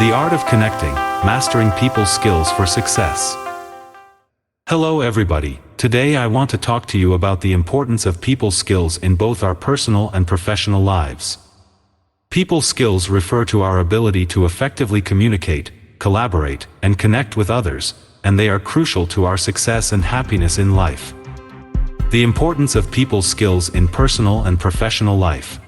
The art of connecting, mastering people's skills for success. Hello everybody, today I want to talk to you about the importance of people skills in both our personal and professional lives. People skills refer to our ability to effectively communicate, collaborate, and connect with others, and they are crucial to our success and happiness in life. The importance of people skills in personal and professional life.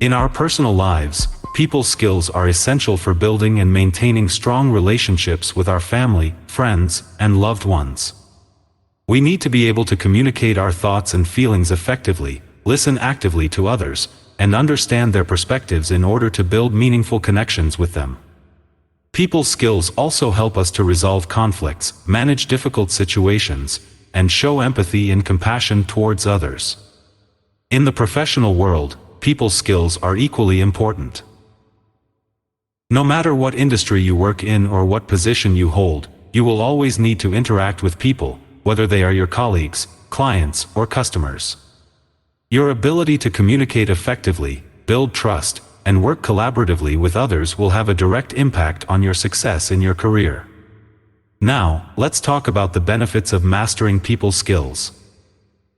In our personal lives, people skills are essential for building and maintaining strong relationships with our family, friends, and loved ones. We need to be able to communicate our thoughts and feelings effectively, listen actively to others, and understand their perspectives in order to build meaningful connections with them. People skills also help us to resolve conflicts, manage difficult situations, and show empathy and compassion towards others. In the professional world, people skills are equally important. No matter what industry you work in or what position you hold, you will always need to interact with people, whether they are your colleagues, clients, or customers. Your ability to communicate effectively, build trust, and work collaboratively with others will have a direct impact on your success in your career. Now, let's talk about the benefits of mastering people skills.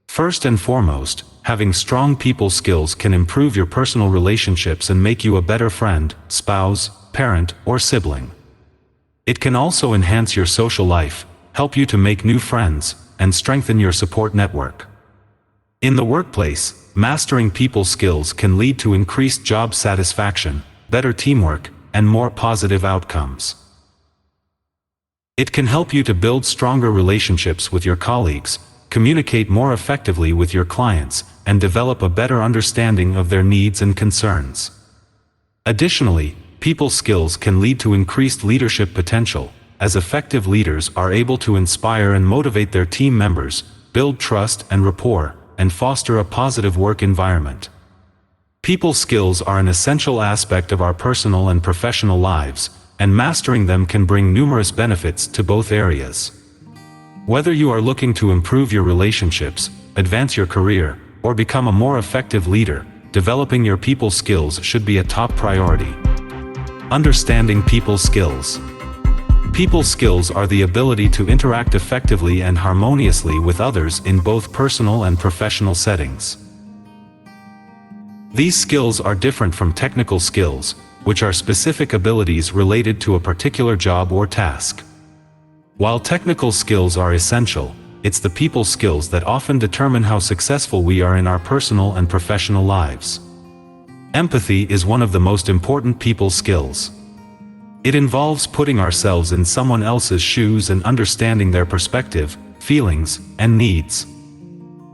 First and foremost, having strong people skills can improve your personal relationships and make you a better friend, spouse, parent, or sibling. It can also enhance your social life, help you to make new friends, and strengthen your support network. In the workplace, mastering people skills can lead to increased job satisfaction, better teamwork, and more positive outcomes. It can help you to build stronger relationships with your colleagues, communicate more effectively with your clients, and develop a better understanding of their needs and concerns. Additionally, people skills can lead to increased leadership potential, as effective leaders are able to inspire and motivate their team members, build trust and rapport, and foster a positive work environment. People skills are an essential aspect of our personal and professional lives, and mastering them can bring numerous benefits to both areas. Whether you are looking to improve your relationships, advance your career, or become a more effective leader, developing your people skills should be a top priority. Understanding people skills. People skills are the ability to interact effectively and harmoniously with others in both personal and professional settings. These skills are different from technical skills, which are specific abilities related to a particular job or task. While technical skills are essential, it's the people skills that often determine how successful we are in our personal and professional lives. Empathy is one of the most important people skills. It involves putting ourselves in someone else's shoes and understanding their perspective, feelings, and needs.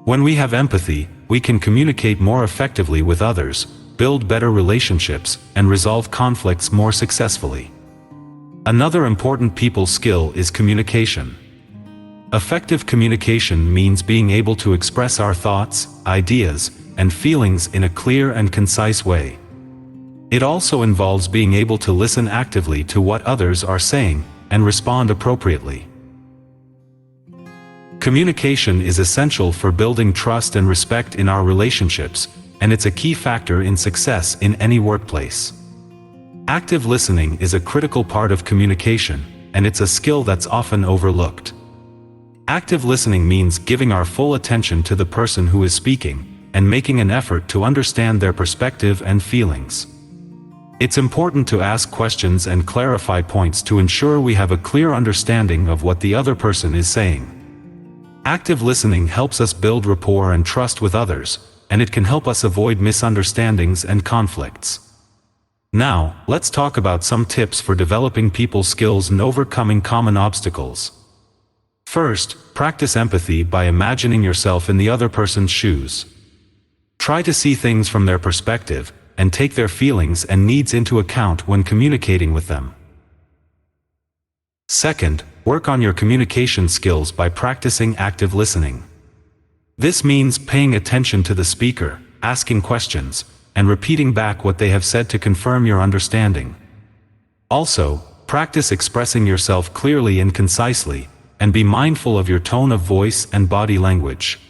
When we have empathy, we can communicate more effectively with others, build better relationships, and resolve conflicts more successfully. Another important people skill is communication. Effective communication means being able to express our thoughts, ideas, and feelings in a clear and concise way. It also involves being able to listen actively to what others are saying, and respond appropriately. Communication is essential for building trust and respect in our relationships, and it's a key factor in success in any workplace. Active listening is a critical part of communication, and it's a skill that's often overlooked. Active listening means giving our full attention to the person who is speaking, and making an effort to understand their perspective and feelings. It's important to ask questions and clarify points to ensure we have a clear understanding of what the other person is saying. Active listening helps us build rapport and trust with others, and it can help us avoid misunderstandings and conflicts. Now, let's talk about some tips for developing people skills and overcoming common obstacles. First, practice empathy by imagining yourself in the other person's shoes. Try to see things from their perspective, and take their feelings and needs into account when communicating with them. Second, work on your communication skills by practicing active listening. This means paying attention to the speaker, asking questions, and repeating back what they have said to confirm your understanding. Also, practice expressing yourself clearly and concisely, and be mindful of your tone of voice and body language.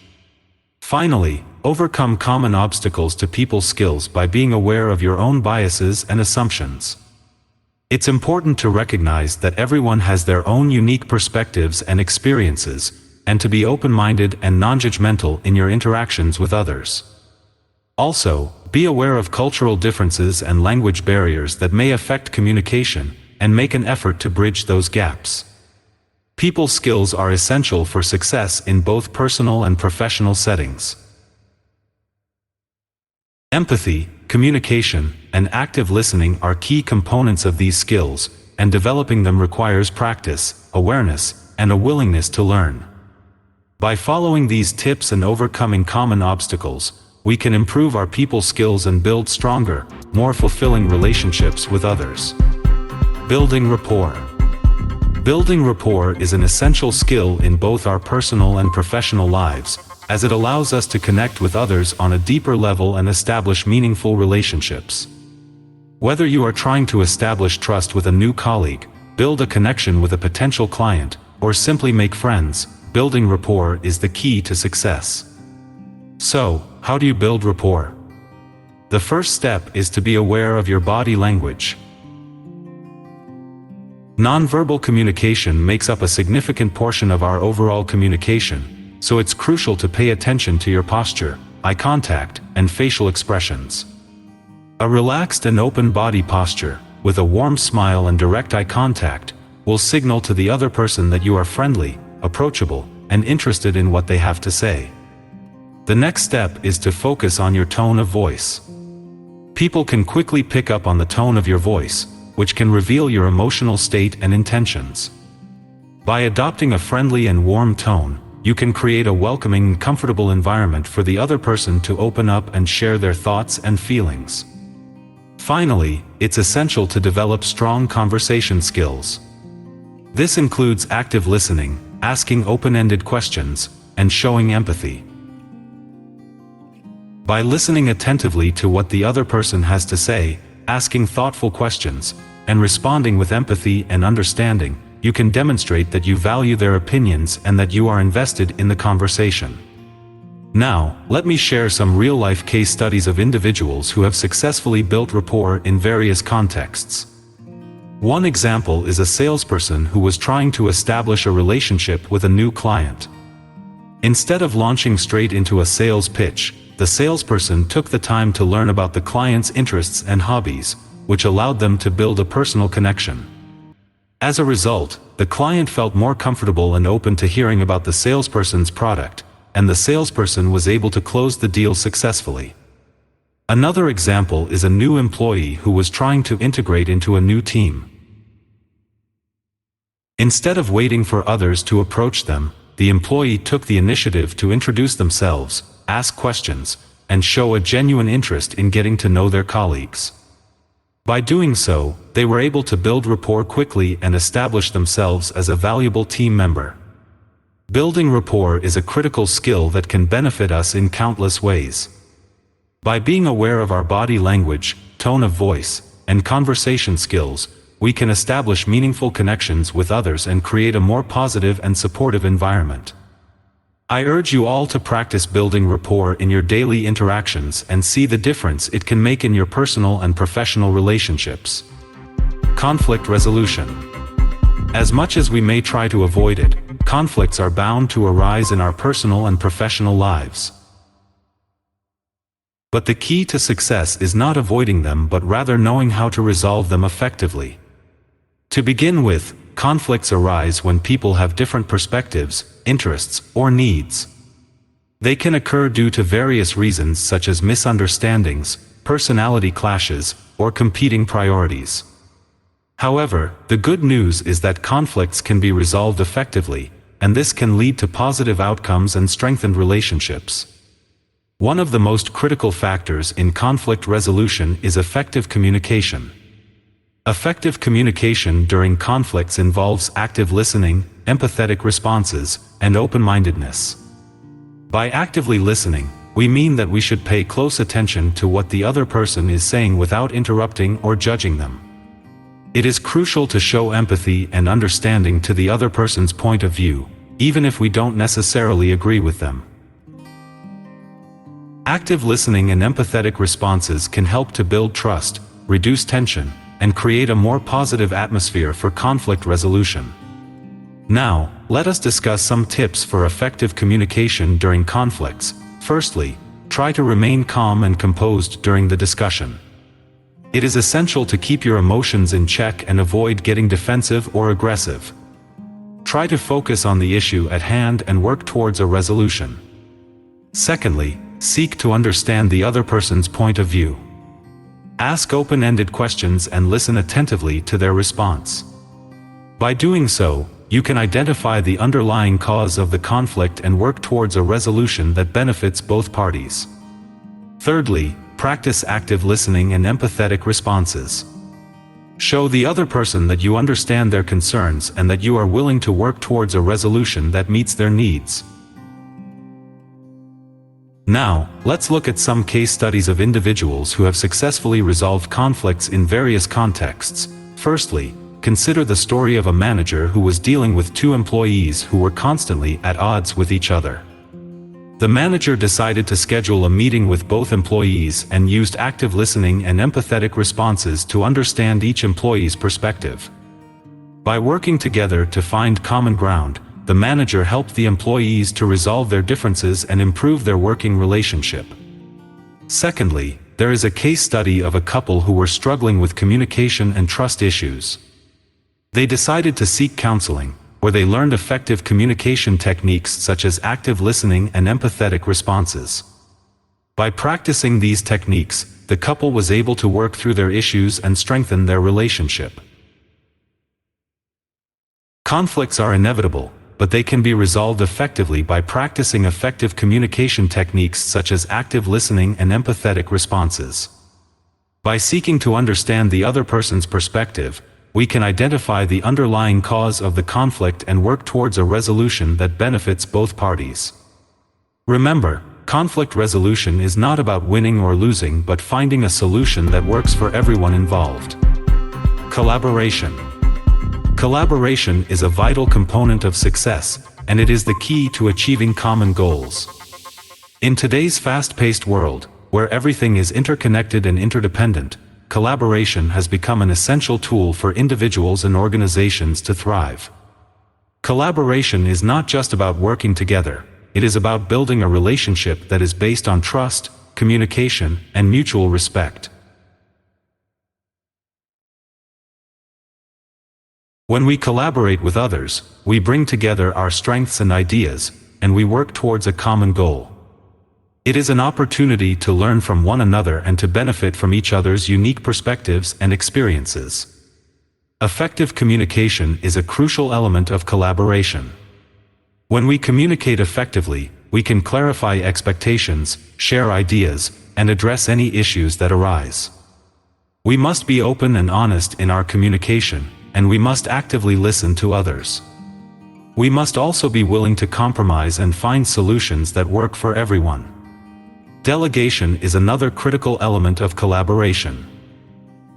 Finally, overcome common obstacles to people skills by being aware of your own biases and assumptions. It's important to recognize that everyone has their own unique perspectives and experiences, and to be open-minded and non-judgmental in your interactions with others. Also, be aware of cultural differences and language barriers that may affect communication, and make an effort to bridge those gaps. People skills are essential for success in both personal and professional settings. Empathy, communication, and active listening are key components of these skills, and developing them requires practice, awareness, and a willingness to learn. By following these tips and overcoming common obstacles, we can improve our people skills and build stronger, more fulfilling relationships with others. Building rapport. Building rapport is an essential skill in both our personal and professional lives, as it allows us to connect with others on a deeper level and establish meaningful relationships. Whether you are trying to establish trust with a new colleague, build a connection with a potential client, or simply make friends, building rapport is the key to success. So, how do you build rapport? The first step is to be aware of your body language. Nonverbal communication makes up a significant portion of our overall communication, so it's crucial to pay attention to your posture, eye contact, and facial expressions. A relaxed and open body posture, with a warm smile and direct eye contact, will signal to the other person that you are friendly, approachable, and interested in what they have to say. The next step is to focus on your tone of voice. People can quickly pick up on the tone of your voice, which can reveal your emotional state and intentions. By adopting a friendly and warm tone, you can create a welcoming and comfortable environment for the other person to open up and share their thoughts and feelings. Finally, it's essential to develop strong conversation skills. This includes active listening, asking open-ended questions, and showing empathy. By listening attentively to what the other person has to say, asking thoughtful questions, and responding with empathy and understanding, you can demonstrate that you value their opinions and that you are invested in the conversation. Now, let me share some real-life case studies of individuals who have successfully built rapport in various contexts. One example is a salesperson who was trying to establish a relationship with a new client. Instead of launching straight into a sales pitch, the salesperson took the time to learn about the client's interests and hobbies, which allowed them to build a personal connection. As a result, the client felt more comfortable and open to hearing about the salesperson's product, and the salesperson was able to close the deal successfully. Another example is a new employee who was trying to integrate into a new team. Instead of waiting for others to approach them, the employee took the initiative to introduce themselves, ask questions, and show a genuine interest in getting to know their colleagues. By doing so, they were able to build rapport quickly and establish themselves as a valuable team member. Building rapport is a critical skill that can benefit us in countless ways. By being aware of our body language, tone of voice, and conversation skills, we can establish meaningful connections with others and create a more positive and supportive environment. I urge you all to practice building rapport in your daily interactions and see the difference it can make in your personal and professional relationships. Conflict resolution. As much as we may try to avoid it, conflicts are bound to arise in our personal and professional lives. But the key to success is not avoiding them but rather knowing how to resolve them effectively. To begin with, conflicts arise when people have different perspectives, interests, or needs. They can occur due to various reasons such as misunderstandings, personality clashes, or competing priorities. However, the good news is that conflicts can be resolved effectively, and this can lead to positive outcomes and strengthened relationships. One of the most critical factors in conflict resolution is effective communication. Effective communication during conflicts involves active listening, empathetic responses, and open-mindedness. By actively listening, we mean that we should pay close attention to what the other person is saying without interrupting or judging them. It is crucial to show empathy and understanding to the other person's point of view, even if we don't necessarily agree with them. Active listening and empathetic responses can help to build trust, reduce tension, and create a more positive atmosphere for conflict resolution. Now, let us discuss some tips for effective communication during conflicts. Firstly, try to remain calm and composed during the discussion. It is essential to keep your emotions in check and avoid getting defensive or aggressive. Try to focus on the issue at hand and work towards a resolution. Secondly, seek to understand the other person's point of view. Ask open-ended questions and listen attentively to their response. By doing so, you can identify the underlying cause of the conflict and work towards a resolution that benefits both parties. Thirdly, practice active listening and empathetic responses. Show the other person that you understand their concerns and that you are willing to work towards a resolution that meets their needs. Now, let's look at some case studies of individuals who have successfully resolved conflicts in various contexts. Firstly, consider the story of a manager who was dealing with two employees who were constantly at odds with each other. The manager decided to schedule a meeting with both employees and used active listening and empathetic responses to understand each employee's perspective. By working together to find common ground, the manager helped the employees to resolve their differences and improve their working relationship. Secondly, there is a case study of a couple who were struggling with communication and trust issues. They decided to seek counseling, where they learned effective communication techniques such as active listening and empathetic responses. By practicing these techniques, the couple was able to work through their issues and strengthen their relationship. Conflicts are inevitable, but they can be resolved effectively by practicing effective communication techniques such as active listening and empathetic responses. By seeking to understand the other person's perspective, we can identify the underlying cause of the conflict and work towards a resolution that benefits both parties. Remember, conflict resolution is not about winning or losing but finding a solution that works for everyone involved. Collaboration. Collaboration is a vital component of success, and it is the key to achieving common goals. In today's fast-paced world, where everything is interconnected and interdependent, collaboration has become an essential tool for individuals and organizations to thrive. Collaboration is not just about working together, it is about building a relationship that is based on trust, communication, and mutual respect. When we collaborate with others, we bring together our strengths and ideas, and we work towards a common goal. It is an opportunity to learn from one another and to benefit from each other's unique perspectives and experiences. Effective communication is a crucial element of collaboration. When we communicate effectively, we can clarify expectations, share ideas, and address any issues that arise. We must be open and honest in our communication, and we must actively listen to others. We must also be willing to compromise and find solutions that work for everyone. Delegation is another critical element of collaboration.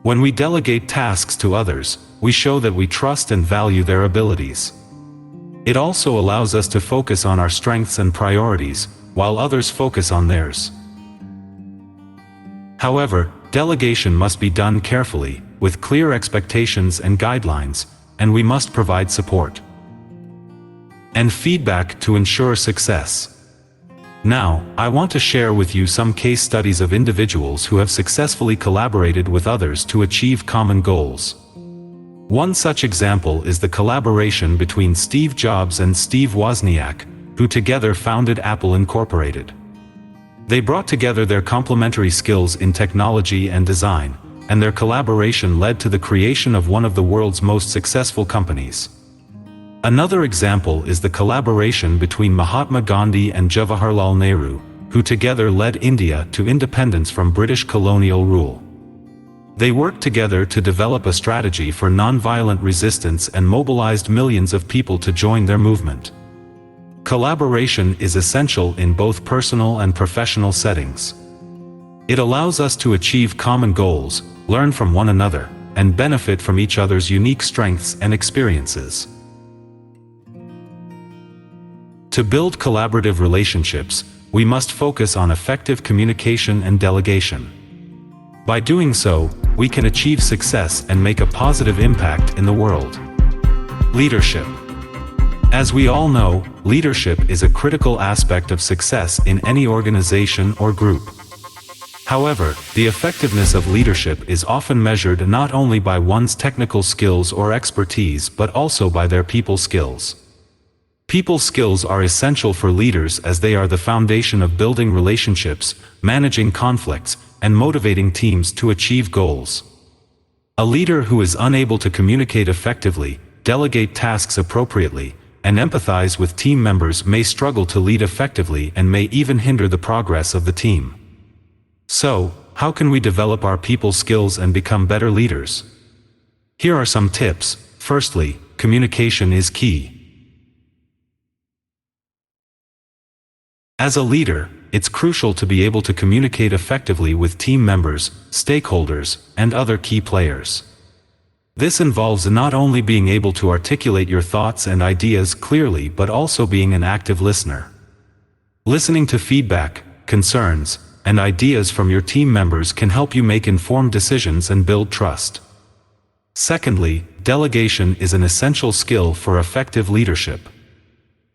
When we delegate tasks to others, we show that we trust and value their abilities. It also allows us to focus on our strengths and priorities, while others focus on theirs. However, delegation must be done carefully, with clear expectations and guidelines, and we must provide support and feedback to ensure success. Now, I want to share with you some case studies of individuals who have successfully collaborated with others to achieve common goals. One such example is the collaboration between Steve Jobs and Steve Wozniak, who together founded Apple Incorporated. They brought together their complementary skills in technology and design, and their collaboration led to the creation of one of the world's most successful companies. Another example is the collaboration between Mahatma Gandhi and Jawaharlal Nehru, who together led India to independence from British colonial rule. They worked together to develop a strategy for non-violent resistance and mobilized millions of people to join their movement. Collaboration is essential in both personal and professional settings. It allows us to achieve common goals, learn from one another, and benefit from each other's unique strengths and experiences. To build collaborative relationships, we must focus on effective communication and delegation. By doing so, we can achieve success and make a positive impact in the world. Leadership. As we all know, leadership is a critical aspect of success in any organization or group. However, the effectiveness of leadership is often measured not only by one's technical skills or expertise but also by their people skills. People skills are essential for leaders as they are the foundation of building relationships, managing conflicts, and motivating teams to achieve goals. A leader who is unable to communicate effectively, delegate tasks appropriately, and empathize with team members may struggle to lead effectively and may even hinder the progress of the team. So, how can we develop our people skills and become better leaders? Here are some tips. Firstly, communication is key. As a leader, it's crucial to be able to communicate effectively with team members, stakeholders, and other key players. This involves not only being able to articulate your thoughts and ideas clearly but also being an active listener. Listening to feedback, concerns, and ideas from your team members can help you make informed decisions and build trust. Secondly, delegation is an essential skill for effective leadership.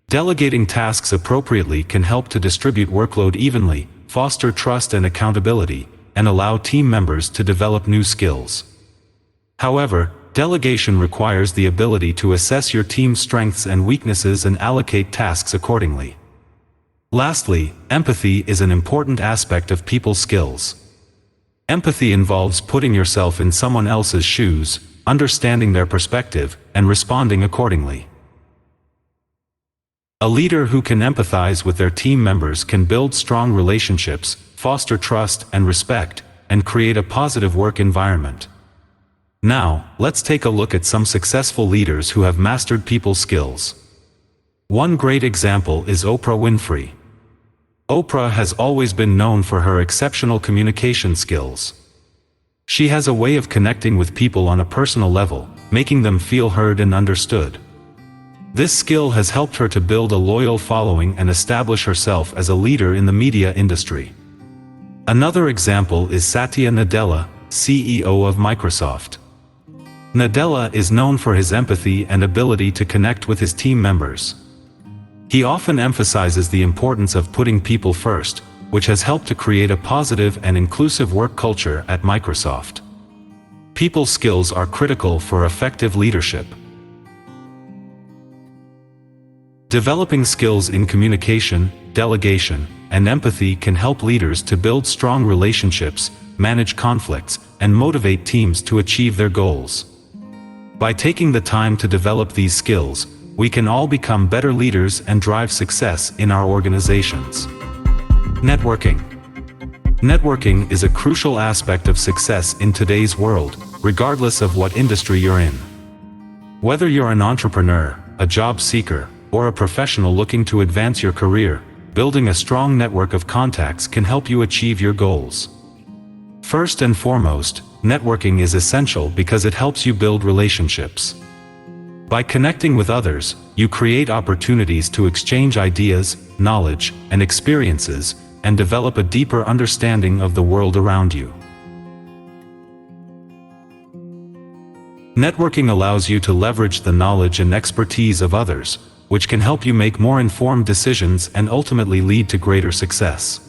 Delegating tasks appropriately can help to distribute workload evenly, foster trust and accountability, and allow team members to develop new skills. However, delegation requires the ability to assess your team's strengths and weaknesses and allocate tasks accordingly. Lastly, empathy is an important aspect of people skills. Empathy involves putting yourself in someone else's shoes, understanding their perspective, and responding accordingly. A leader who can empathize with their team members can build strong relationships, foster trust and respect, and create a positive work environment. Now, let's take a look at some successful leaders who have mastered people skills. One great example is Oprah Winfrey. Oprah has always been known for her exceptional communication skills. She has a way of connecting with people on a personal level, making them feel heard and understood. This skill has helped her to build a loyal following and establish herself as a leader in the media industry. Another example is Satya Nadella, CEO of Microsoft. Nadella is known for his empathy and ability to connect with his team members. He often emphasizes the importance of putting people first, which has helped to create a positive and inclusive work culture at Microsoft. People skills are critical for effective leadership. Developing skills in communication, delegation, and empathy can help leaders to build strong relationships, manage conflicts, and motivate teams to achieve their goals. By taking the time to develop these skills, we can all become better leaders and drive success in our organizations. Networking. Networking is a crucial aspect of success in today's world, regardless of what industry you're in. Whether you're an entrepreneur, a job seeker, or a professional looking to advance your career, building a strong network of contacts can help you achieve your goals. First and foremost, networking is essential because it helps you build relationships. By connecting with others, you create opportunities to exchange ideas, knowledge, and experiences, and develop a deeper understanding of the world around you. Networking allows you to leverage the knowledge and expertise of others, which can help you make more informed decisions and ultimately lead to greater success.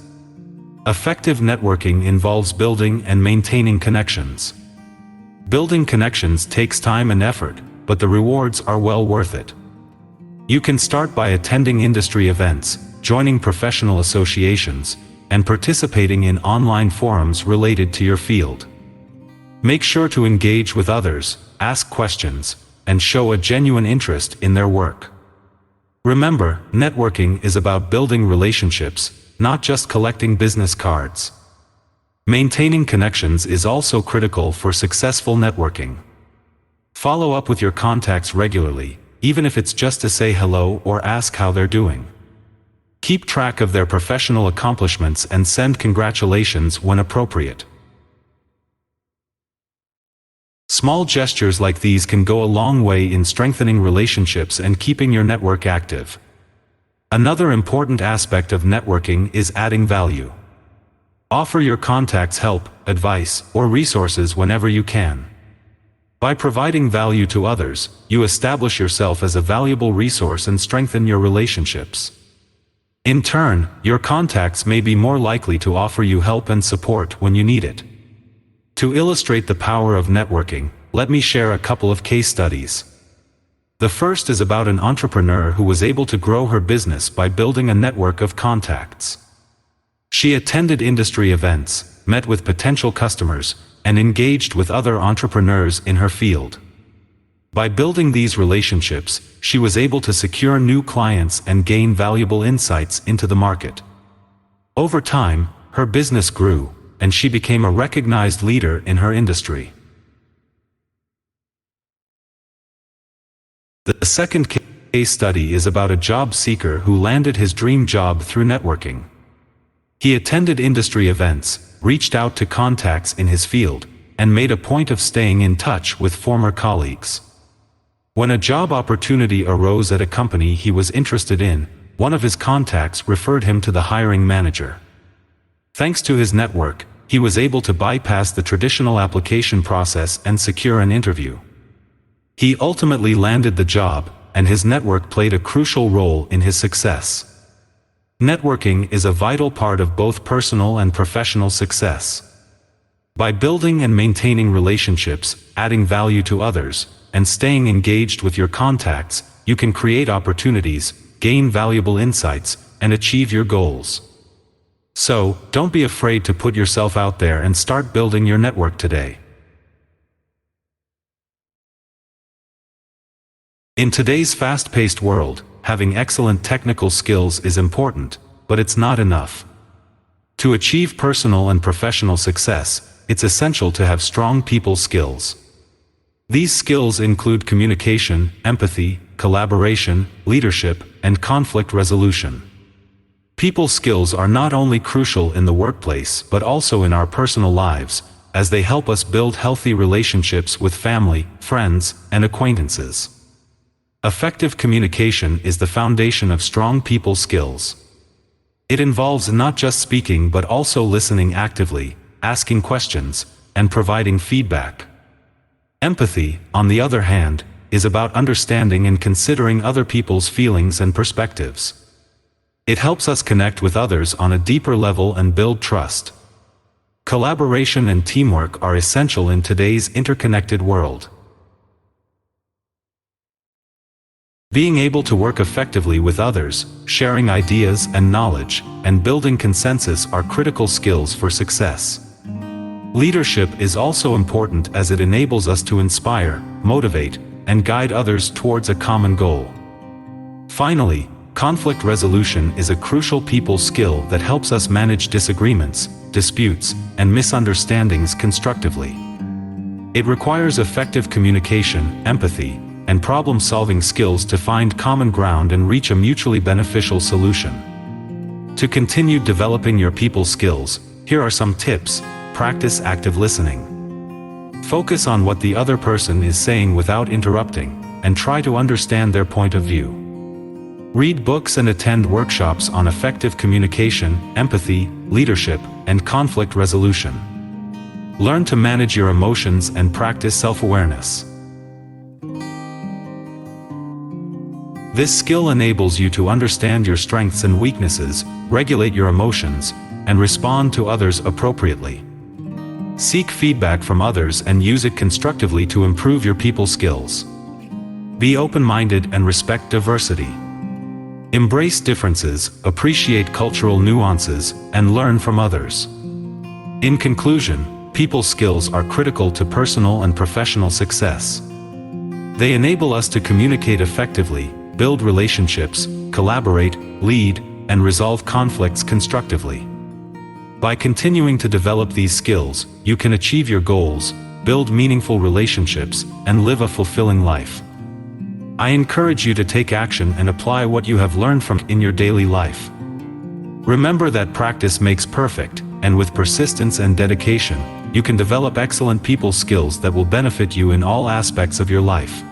Effective networking involves building and maintaining connections. Building connections takes time and effort, but the rewards are well worth it. You can start by attending industry events, joining professional associations, and participating in online forums related to your field. Make sure to engage with others, ask questions, and show a genuine interest in their work. Remember, networking is about building relationships, not just collecting business cards. Maintaining connections is also critical for successful networking. Follow up with your contacts regularly, even if it's just to say hello or ask how they're doing. Keep track of their professional accomplishments and send congratulations when appropriate. Small gestures like these can go a long way in strengthening relationships and keeping your network active. Another important aspect of networking is adding value. Offer your contacts help, advice, or resources whenever you can. By providing value to others, you establish yourself as a valuable resource and strengthen your relationships. In turn, your contacts may be more likely to offer you help and support when you need it. To illustrate the power of networking, let me share a couple of case studies. The first is about an entrepreneur who was able to grow her business by building a network of contacts. She attended industry events, met with potential customers, and engaged with other entrepreneurs in her field. By building these relationships, she was able to secure new clients and gain valuable insights into the market. Over time, her business grew, and she became a recognized leader in her industry. The second case study is about a job seeker who landed his dream job through networking. He attended industry events, reached out to contacts in his field, and made a point of staying in touch with former colleagues. When a job opportunity arose at a company he was interested in, one of his contacts referred him to the hiring manager. Thanks to his network, he was able to bypass the traditional application process and secure an interview. He ultimately landed the job, and his network played a crucial role in his success. Networking is a vital part of both personal and professional success. By building and maintaining relationships, adding value to others, and staying engaged with your contacts, you can create opportunities, gain valuable insights, and achieve your goals. So, don't be afraid to put yourself out there and start building your network today. In today's fast-paced world, having excellent technical skills is important, but it's not enough. To achieve personal and professional success, it's essential to have strong people skills. These skills include communication, empathy, collaboration, leadership, and conflict resolution. People skills are not only crucial in the workplace but also in our personal lives, as they help us build healthy relationships with family, friends, and acquaintances. Effective communication is the foundation of strong people skills. It involves not just speaking but also listening actively, asking questions, and providing feedback. Empathy, on the other hand, is about understanding and considering other people's feelings and perspectives. It helps us connect with others on a deeper level and build trust. Collaboration and teamwork are essential in today's interconnected world. Being able to work effectively with others, sharing ideas and knowledge, and building consensus are critical skills for success. Leadership is also important as it enables us to inspire, motivate, and guide others towards a common goal. Finally, conflict resolution is a crucial people skill that helps us manage disagreements, disputes, and misunderstandings constructively. It requires effective communication, empathy, and problem-solving skills to find common ground and reach a mutually beneficial solution. To continue developing your people skills, here are some tips. Practice active listening. Focus on what the other person is saying without interrupting, and try to understand their point of view. Read books and attend workshops on effective communication, empathy, leadership, and conflict resolution. Learn to manage your emotions and practice self-awareness. This skill enables you to understand your strengths and weaknesses, regulate your emotions, and respond to others appropriately. Seek feedback from others and use it constructively to improve your people skills. Be open-minded and respect diversity. Embrace differences, appreciate cultural nuances, and learn from others. In conclusion, people skills are critical to personal and professional success. They enable us to communicate effectively, build relationships, collaborate, lead, and resolve conflicts constructively. By continuing to develop these skills, you can achieve your goals, build meaningful relationships, and live a fulfilling life. I encourage you to take action and apply what you have learned from in your daily life. Remember that practice makes perfect, and with persistence and dedication, you can develop excellent people skills that will benefit you in all aspects of your life.